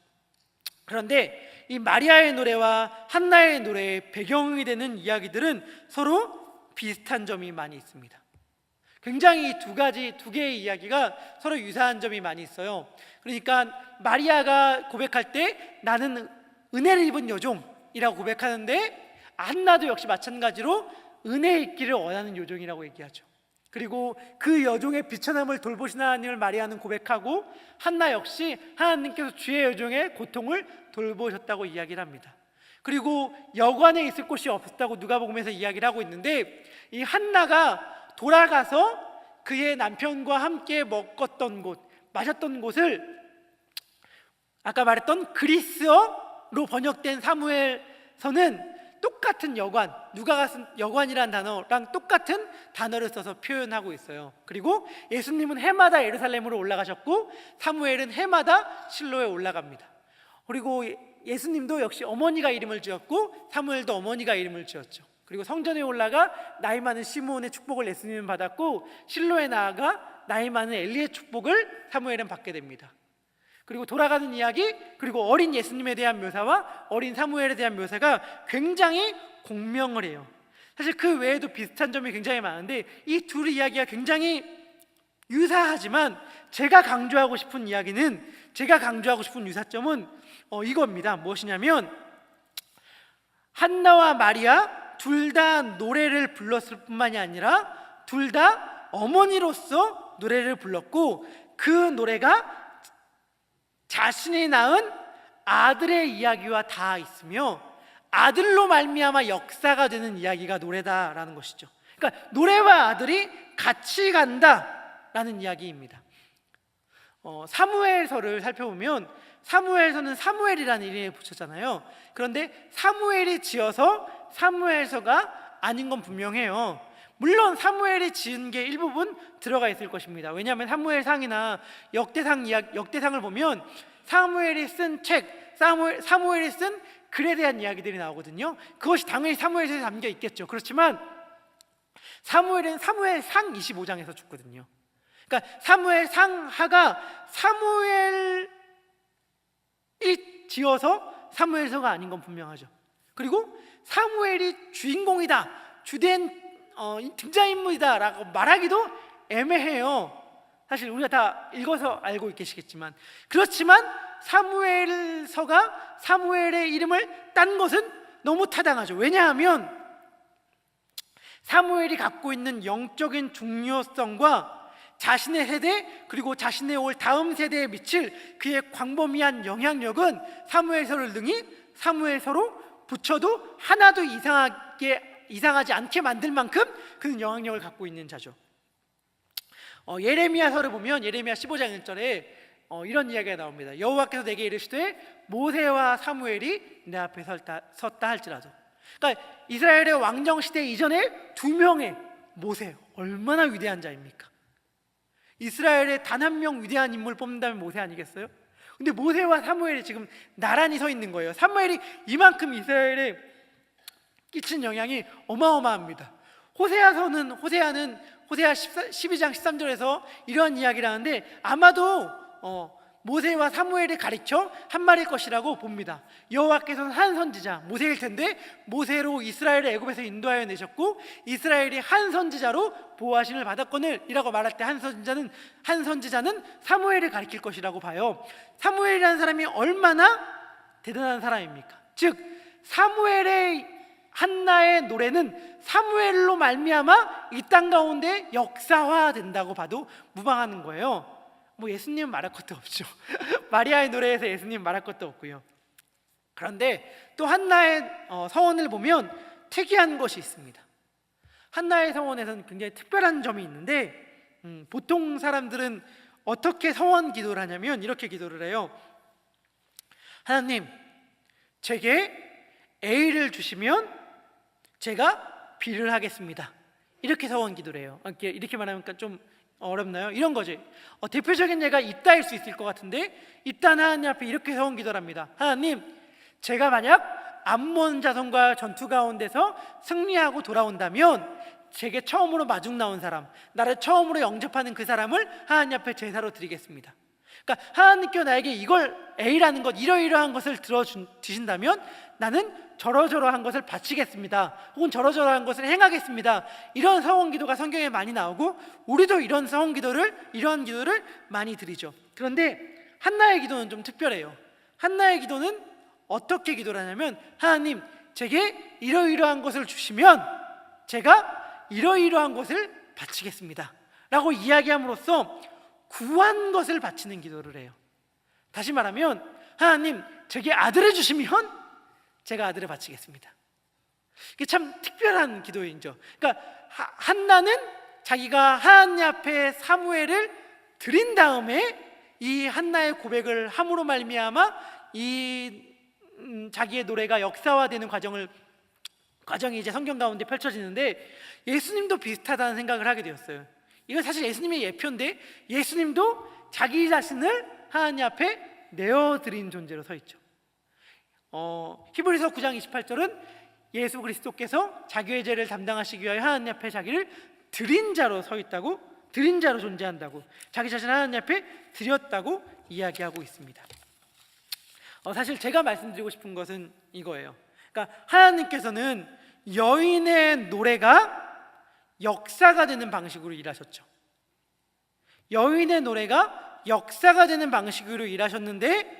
그런데 이 마리아의 노래와 한나의 노래의 배경이 되는 이야기들은 서로 비슷한 점이 많이 있습니다. 굉장히 두 개의 이야기가 서로 유사한 점이 많이 있어요. 그러니까 마리아가 고백할 때 나는 은혜를 입은 여종이라고 고백하는데, 한나도 역시 마찬가지로 은혜 있기를 원하는 여종이라고 얘기하죠. 그리고 그 여종의 비천함을 돌보신 하나님을 마리아는 고백하고, 한나 역시 하나님께서 주의 여종의 고통을 돌보셨다고 이야기를 합니다. 그리고 여관에 있을 곳이 없었다고 누가복음에서 이야기를 하고 있는데, 이 한나가 돌아가서 그의 남편과 함께 먹었던 곳, 마셨던 곳을 아까 말했던 그리스어로 번역된 사무엘서는 똑같은 여관, 누가가 쓴 여관이라는 단어랑 똑같은 단어를 써서 표현하고 있어요. 그리고 예수님은 해마다 예루살렘으로 올라가셨고 사무엘은 해마다 실로에 올라갑니다. 그리고 예수님도 역시 어머니가 이름을 지었고 사무엘도 어머니가 이름을 지었죠. 그리고 성전에 올라가 나이 많은 시므온의 축복을 예수님은 받았고, 실로에 나아가 나이 많은 엘리의 축복을 사무엘은 받게 됩니다. 그리고 돌아가는 이야기, 그리고 어린 예수님에 대한 묘사와 어린 사무엘에 대한 묘사가 굉장히 공명을 해요. 사실 그 외에도 비슷한 점이 굉장히 많은데 이 둘 이야기가 굉장히 유사하지만 제가 강조하고 싶은 유사점은 이겁니다. 무엇이냐면, 한나와 마리아 둘 다 노래를 불렀을 뿐만이 아니라 둘 다 어머니로서 노래를 불렀고, 그 노래가 자신이 낳은 아들의 이야기와 다 있으며 아들로 말미암아 역사가 되는 이야기가 노래다라는 것이죠. 그러니까 노래와 아들이 같이 간다, 라는 이야기입니다. 사무엘서를 살펴보면 사무엘서는 사무엘이라는 이름을 붙였잖아요. 그런데 사무엘이 지어서 사무엘서가 아닌 건 분명해요. 물론 사무엘이 지은 게 일부분 들어가 있을 것입니다. 왜냐하면 사무엘상이나 역대상을 보면 사무엘이 쓴 책, 사무엘이 쓴 글에 대한 이야기들이 나오거든요. 그것이 당연히 사무엘서에 담겨 있겠죠. 그렇지만 사무엘은 사무엘상 25장에서 죽거든요. 그러니까 사무엘상하가 사무엘이 지어서 사무엘서가 아닌 건 분명하죠. 그리고 사무엘이 주인공이다, 주된 등장인물이다 라고 말하기도 애매해요. 사실 우리가 다 읽어서 알고 계시겠지만, 그렇지만 사무엘서가 사무엘의 이름을 딴 것은 너무 타당하죠. 왜냐하면 사무엘이 갖고 있는 영적인 중요성과 자신의 세대 그리고 자신의 올 다음 세대에 미칠 그의 광범위한 영향력은 사무엘서를 능히 사무엘서로 붙여도 하나도 이상하지 않게 만들 만큼 그는 영향력을 갖고 있는 자죠. 예레미야서를 보면 예레미야 15장 1절에 이런 이야기가 나옵니다. 여호와께서 내게 이르시되 모세와 사무엘이 내 앞에 섰다 할지라도. 그러니까 이스라엘의 왕정 시대 이전에 두 명의 모세, 얼마나 위대한 자입니까? 이스라엘의 단 한 명 위대한 인물 뽑는다면 모세 아니겠어요? 근데 모세와 사무엘이 지금 나란히 서 있는 거예요. 사무엘이 이만큼 이스라엘에 끼친 영향이 어마어마합니다. 호세아는 호세아 12장 13절에서 이런 이야기를 하는데 아마도 모세와 사무엘을 가리켜 한 말일 것이라고 봅니다. 여호와께서는 한 선지자 모세일 텐데 모세로 이스라엘을 애굽에서 인도하여 내셨고 이스라엘이 한 선지자로 보호하심을 받았거늘 이라고 말할 때 한 선지자는 사무엘을 가리킬 것이라고 봐요. 사무엘이라는 사람이 얼마나 대단한 사람입니까? 즉 사무엘의 한나의 노래는 사무엘로 말미암아 이 땅 가운데 역사화된다고 봐도 무방하는 거예요. 뭐 예수님은 말할 것도 없죠. 마리아의 노래에서 예수님 말할 것도 없고요. 그런데 또 한나의 서원을 보면 특이한 것이 있습니다. 한나의 서원에서는 굉장히 특별한 점이 있는데 보통 사람들은 어떻게 서원 기도를 하냐면 이렇게 기도를 해요. 하나님, 제게 A를 주시면 제가 B를 하겠습니다. 이렇게 서원 기도를 해요. 이렇게 말하니까 좀 어렵나요? 이런 거지. 대표적인 예가 입다일 수 있을 것 같은데, 입다는 하나님 앞에 이렇게 서원 기도를 합니다. 하나님, 제가 만약 암몬 자손과 전투 가운데서 승리하고 돌아온다면 제게 처음으로 마중 나온 사람, 나를 처음으로 영접하는 그 사람을 하나님 앞에 제사로 드리겠습니다. 그러니까 하나님께서 나에게 이걸 A라는 것, 이러이러한 것을 주신다면 나는 저러저러한 것을 바치겠습니다. 혹은 저러저러한 것을 행하겠습니다. 이런 서원 기도가 성경에 많이 나오고 우리도 이런 기도를 많이 드리죠. 그런데 한나의 기도는 좀 특별해요. 한나의 기도는 어떻게 기도를 하냐면 하나님, 제게 이러이러한 것을 주시면 제가 이러이러한 것을 바치겠습니다 라고 이야기함으로써 구한 것을 바치는 기도를 해요. 다시 말하면 하나님, 제게 아들을 주시면 제가 아들을 바치겠습니다. 이게 참 특별한 기도이죠. 그러니까 한나는 자기가 하나님 앞에 사무엘을 드린 다음에 이 한나의 고백을 함으로 말미암아 이 자기의 노래가 역사화되는 과정이 이제 성경 가운데 펼쳐지는데 예수님도 비슷하다는 생각을 하게 되었어요. 이건 사실 예수님의 예표인데 예수님도 자기 자신을 하나님 앞에 내어드린 존재로 서 있죠. 히브리서 9장 28절은 예수 그리스도께서 자기의 죄를 담당하시기 위하여 하나님 앞에 자기를 드린 자로 서 있다고, 드린 자로 존재한다고, 자기 자신을 하나님 앞에 드렸다고 이야기하고 있습니다. 사실 제가 말씀드리고 싶은 것은 이거예요. 그러니까 하나님께서는 여인의 노래가 역사가 되는 방식으로 일하셨죠. 여인의 노래가 역사가 되는 방식으로 일하셨는데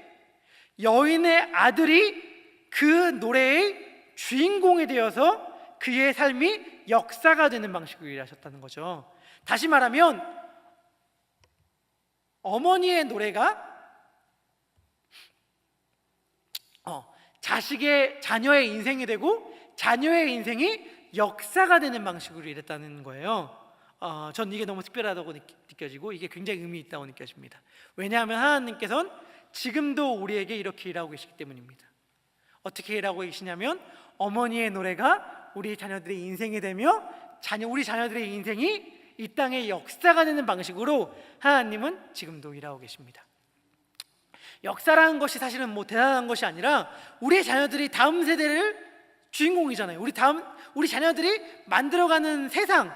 여인의 아들이 그 노래의 주인공이 되어서 그의 삶이 역사가 되는 방식으로 일하셨다는 거죠. 다시 말하면 어머니의 노래가 자녀의 인생이 되고 자녀의 인생이 역사가 되는 방식으로 일했다는 거예요. 전 이게 너무 특별하다고 느껴지고 이게 굉장히 의미 있다고 느껴집니다. 왜냐하면 하나님께서는 지금도 우리에게 이렇게 일하고 계시기 때문입니다. 어떻게 일하고 계시냐면 어머니의 노래가 우리 자녀들의 인생이 되며 우리 자녀들의 인생이 이 땅의 역사가 되는 방식으로 하나님은 지금도 일하고 계십니다. 역사라는 것이 사실은 뭐 대단한 것이 아니라 우리의 자녀들이 다음 세대를 주인공이잖아요. 우리 자녀들이 만들어가는 세상,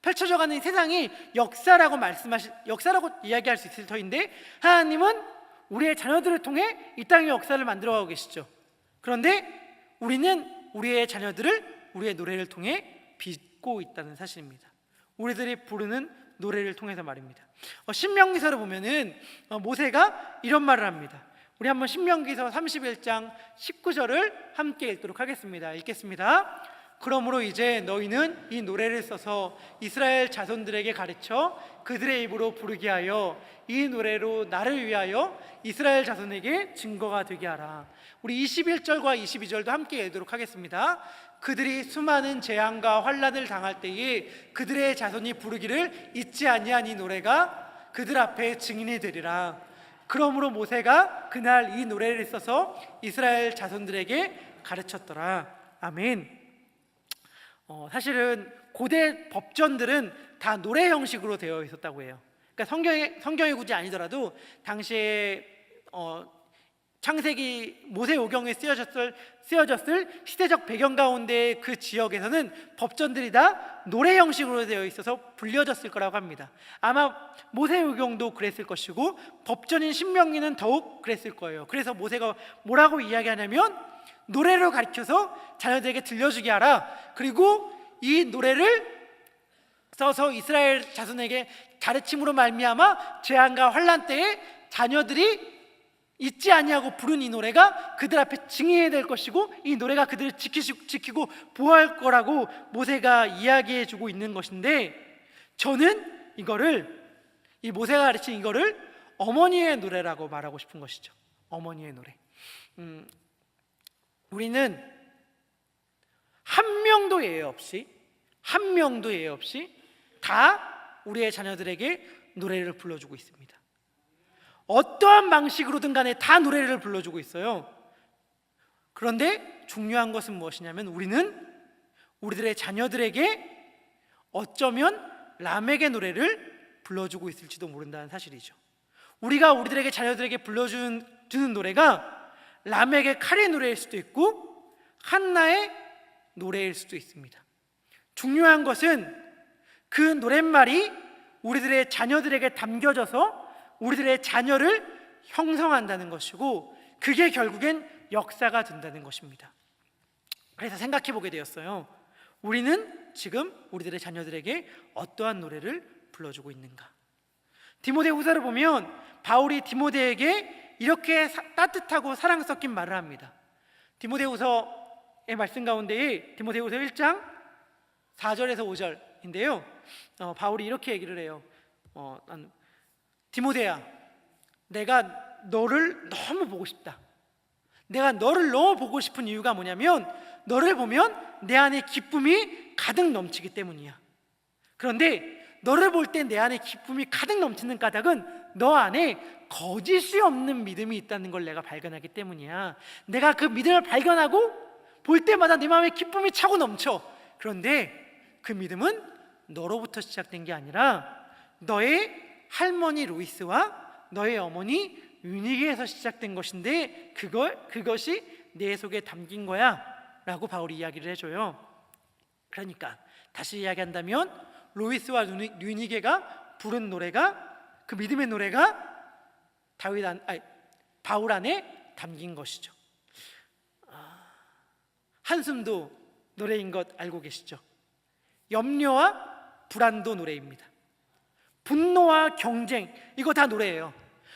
펼쳐져가는 세상이 역사라고 이야기할 수 있을 터인데 하나님은 우리의 자녀들을 통해 이 땅의 역사를 만들어가고 계시죠. 그런데 우리는 우리의 자녀들을 우리의 노래를 통해 빚고 있다는 사실입니다. 우리들이 부르는 노래를 통해서 말입니다. 신명기서를 보면은 모세가 이런 말을 합니다. 우리 한번 신명기서 31장 19절을 함께 읽도록 하겠습니다. 읽겠습니다. 그러므로 이제 너희는 이 노래를 써서 이스라엘 자손들에게 가르쳐 그들의 입으로 부르게 하여 이 노래로 나를 위하여 이스라엘 자손에게 증거가 되게 하라. 우리 21절과 22절도 함께 읽도록 하겠습니다. 그들이 수많은 재앙과 환난을 당할 때에 그들의 자손이 부르기를 잊지 아니한 이 노래가 그들 앞에 증인이 되리라. 그러므로 모세가 그날 이 노래를 써서 이스라엘 자손들에게 가르쳤더라. 아멘. 사실은 고대 법전들은 다 노래 형식으로 되어 있었다고 해요. 그러니까 성경이 굳이 아니더라도 당시에 창세기 모세오경에 쓰여졌을 시대적 배경 가운데 그 지역에서는 법전들이 다 노래 형식으로 되어 있어서 불려졌을 거라고 합니다. 아마 모세오경도 그랬을 것이고 법전인 신명기는 더욱 그랬을 거예요. 그래서 모세가 뭐라고 이야기하냐면 노래로 가르쳐서 자녀들에게 들려주게 하라. 그리고 이 노래를 써서 이스라엘 자손에게 가르침으로 말미암아 재앙과 환난 때에 자녀들이 잊지 아니하고 부른 이 노래가 그들 앞에 증인이 될 것이고 이 노래가 그들을 지키고 보호할 거라고 모세가 이야기해 주고 있는 것인데, 저는 이 모세가 가르친 이거를 어머니의 노래라고 말하고 싶은 것이죠. 어머니의 노래. 우리는 한 명도 예외 없이 다 우리의 자녀들에게 노래를 불러주고 있습니다. 어떠한 방식으로든 간에 다 노래를 불러주고 있어요. 그런데 중요한 것은 무엇이냐면 우리는 우리들의 자녀들에게 어쩌면 라멕의 노래를 불러주고 있을지도 모른다는 사실이죠. 우리가 우리들에게 자녀들에게 불러주는 노래가 라멕의 칼의 노래일 수도 있고 한나의 노래일 수도 있습니다. 중요한 것은 그 노랫말이 우리들의 자녀들에게 담겨져서 우리들의 자녀를 형성한다는 것이고 그게 결국엔 역사가 된다는 것입니다. 그래서 생각해 보게 되었어요. 우리는 지금 우리들의 자녀들에게 어떠한 노래를 불러주고 있는가? 디모데후서를 보면 바울이 디모데에게 이렇게 따뜻하고 사랑 섞인 말을 합니다. 디모데후서의 말씀 가운데에 디모데후서 1장 4절에서 5절인데요. 바울이 이렇게 얘기를 해요. 디모데야, 내가 너를 너무 보고 싶다. 내가 너를 너무 보고 싶은 이유가 뭐냐면 너를 보면 내 안에 기쁨이 가득 넘치기 때문이야. 그런데 너를 볼 때 내 안에 기쁨이 가득 넘치는 까닭은 너 안에 거짓이 없는 믿음이 있다는 걸 내가 발견하기 때문이야. 내가 그 믿음을 발견하고 볼 때마다 내 마음에 기쁨이 차고 넘쳐. 그런데 그 믿음은 너로부터 시작된 게 아니라 너의 할머니 로이스와 너의 어머니 유니게에서 시작된 것인데 그것이 내 속에 담긴 거야 라고 바울이 이야기를 해줘요. 그러니까 다시 이야기한다면 로이스와 유니게가 부른 노래가, 그 믿음의 노래가 바울 안에 담긴 것이죠. 한숨도 노래인 것 알고 계시죠? 염려와 불안도 노래입니다. 분노와 경쟁, 이거 다 노래예요.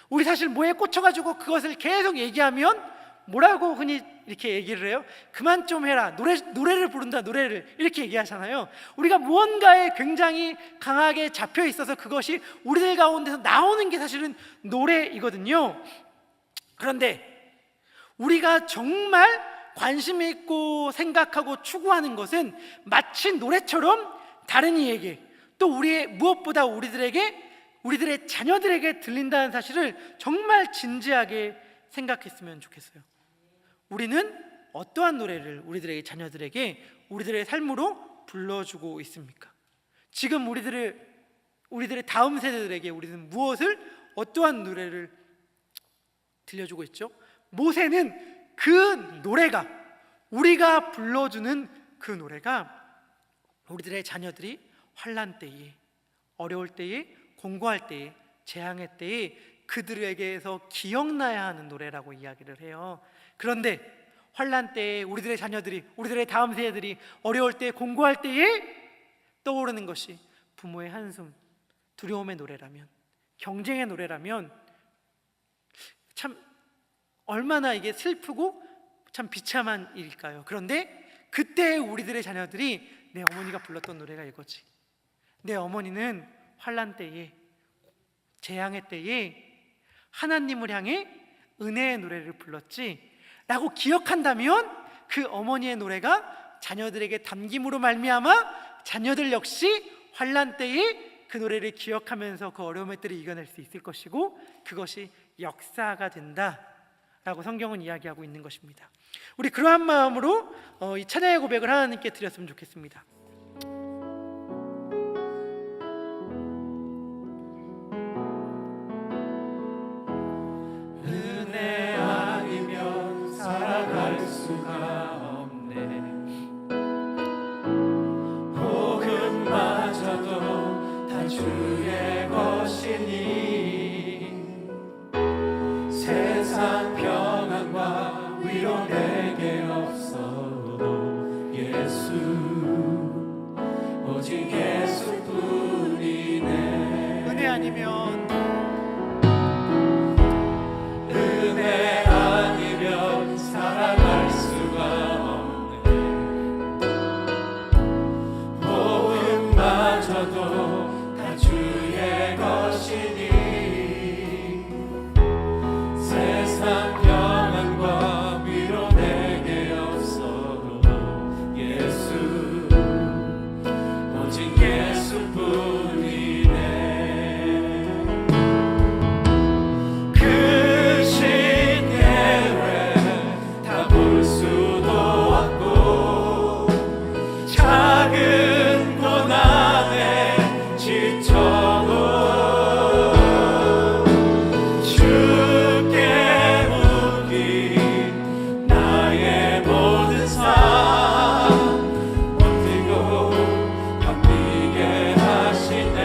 우리 사실 뭐에 꽂혀가지고 그것을 계속 얘기하면 뭐라고 흔히 이렇게 얘기를 해요? 그만 좀 해라, 노래를 부른다, 노래를, 이렇게 얘기하잖아요. 우리가 무언가에 굉장히 강하게 잡혀 있어서 그것이 우리들 가운데서 나오는 게 사실은 노래이거든요. 그런데 우리가 정말 관심 있고 생각하고 추구하는 것은 마치 노래처럼 다른 이에게, 또 무엇보다 우리들에게 우리들의 자녀들에게 들린다는 사실을 정말 진지하게 생각했으면 좋겠어요. 우리는 어떠한 노래를 우리들의 자녀들에게 우리들의 삶으로 불러주고 있습니까? 지금 우리들의 다음 세대들에게 우리는 무엇을, 어떠한 노래를 들려주고 있죠? 모세는 그 노래가, 우리가 불러주는 그 노래가 우리들의 자녀들이 환난 때에, 어려울 때에, 공고할 때에, 재앙의 때에 그들에게서 기억나야 하는 노래라고 이야기를 해요. 그런데 환난 때에 우리들의 자녀들이, 우리들의 다음 세대들이 어려울 때, 공고할 때에 떠오르는 것이 부모의 한숨, 두려움의 노래라면, 경쟁의 노래라면 참 얼마나 이게 슬프고 참 비참한 일일까요? 그런데 그때 우리들의 자녀들이 내 어머니가 불렀던 노래가 이거지, 내 어머니는 환난 때에, 재앙의 때에 하나님을 향해 은혜의 노래를 불렀지 라고 기억한다면 그 어머니의 노래가 자녀들에게 담김으로 말미암아 자녀들 역시 환난 때에 그 노래를 기억하면서 그 어려움의 때를 이겨낼 수 있을 것이고, 그것이 역사가 된다라고 성경은 이야기하고 있는 것입니다. 우리 그러한 마음으로 이 찬양의 고백을 하나님께 드렸으면 좋겠습니다. 은혜 아니면 살아갈 수가 없네. 복음마저도 다 주의 것이니 세상 평안과 위로 내게 없어도 예수, 오직 예수뿐이네. 은혜 아니면, 은혜 아니면 살아갈 수가 없네. 복음마저도 다 주의 것이니 세상 평안과 위로 내게 없어도 예수, 오직 예수뿐이네. 그 신예외 다 볼 수도 없고 작은 고난에 지쳐도 주께 묶인 나의 모든 삶 버티고 견디게 하시네.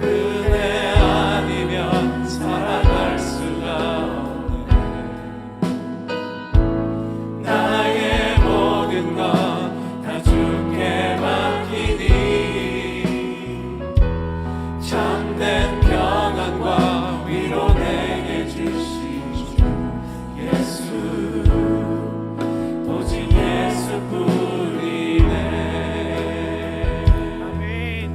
은혜 아니면 살아갈 수가 없네. 나의 모든 것 다 주께 맡기니 참된 평안과 위로 내게 주신 주 예수, 오직 예수뿐이네. 아멘.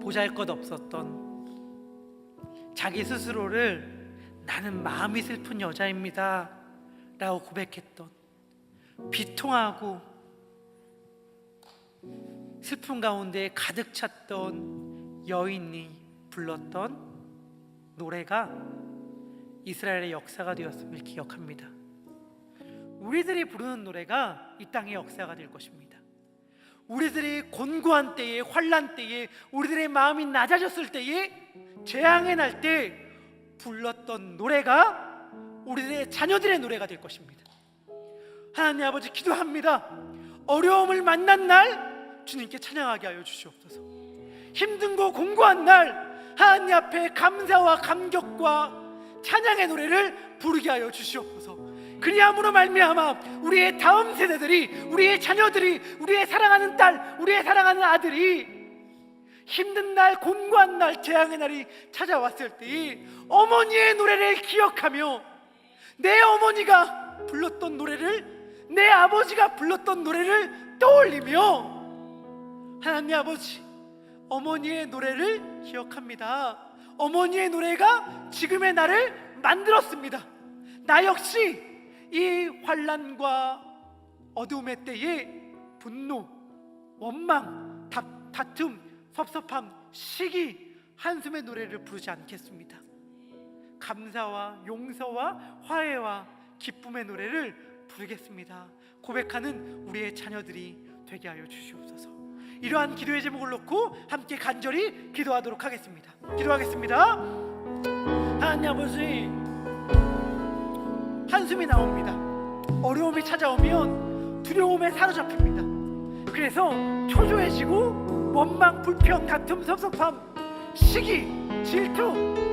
보잘것없었던 자기 스스로를 나는 마음이 슬픈 여자입니다 라고 고백했던, 비통하고 슬픔 가운데 가득 찼던 여인이 불렀던 노래가 이스라엘의 역사가 되었음을 기억합니다. 우리들이 부르는 노래가 이 땅의 역사가 될 것입니다. 우리들이 곤고한 때에, 환난 때에, 우리들의 마음이 낮아졌을 때에, 재앙의 날 때 불렀던 노래가 우리들의 자녀들의 노래가 될 것입니다. 하나님 아버지, 기도합니다. 어려움을 만난 날 주님께 찬양하게 하여 주시옵소서. 힘든고 공고한 날 하나님 앞에 감사와 감격과 찬양의 노래를 부르게 하여 주시옵소서. 그리함으로 말미암아 우리의 다음 세대들이, 우리의 자녀들이, 우리의 사랑하는 딸, 우리의 사랑하는 아들이 힘든 날, 곤고한 날, 재앙의 날이 찾아왔을 때 어머니의 노래를 기억하며 내 어머니가 불렀던 노래를, 내 아버지가 불렀던 노래를 떠올리며, 하나님 아버지, 어머니의 노래를 기억합니다. 어머니의 노래가 지금의 나를 만들었습니다. 나 역시 이 환난과 어두움의 때에 분노, 원망, 다툼, 섭섭함, 시기, 한숨의 노래를 부르지 않겠습니다. 감사와 용서와 화해와 기쁨의 노래를 부르겠습니다. 고백하는 우리의 자녀들이 되게 하여 주시옵소서. 이러한 기도의 제목을 놓고 함께 간절히 기도하도록 하겠습니다. 기도하겠습니다. 하나님 아버지, 한숨이 나옵니다. 어려움이 찾아오면 두려움에 사로잡힙니다. 그래서 초조해지고 원망, 불평, 다툼, 섭섭함, 시기, 질투,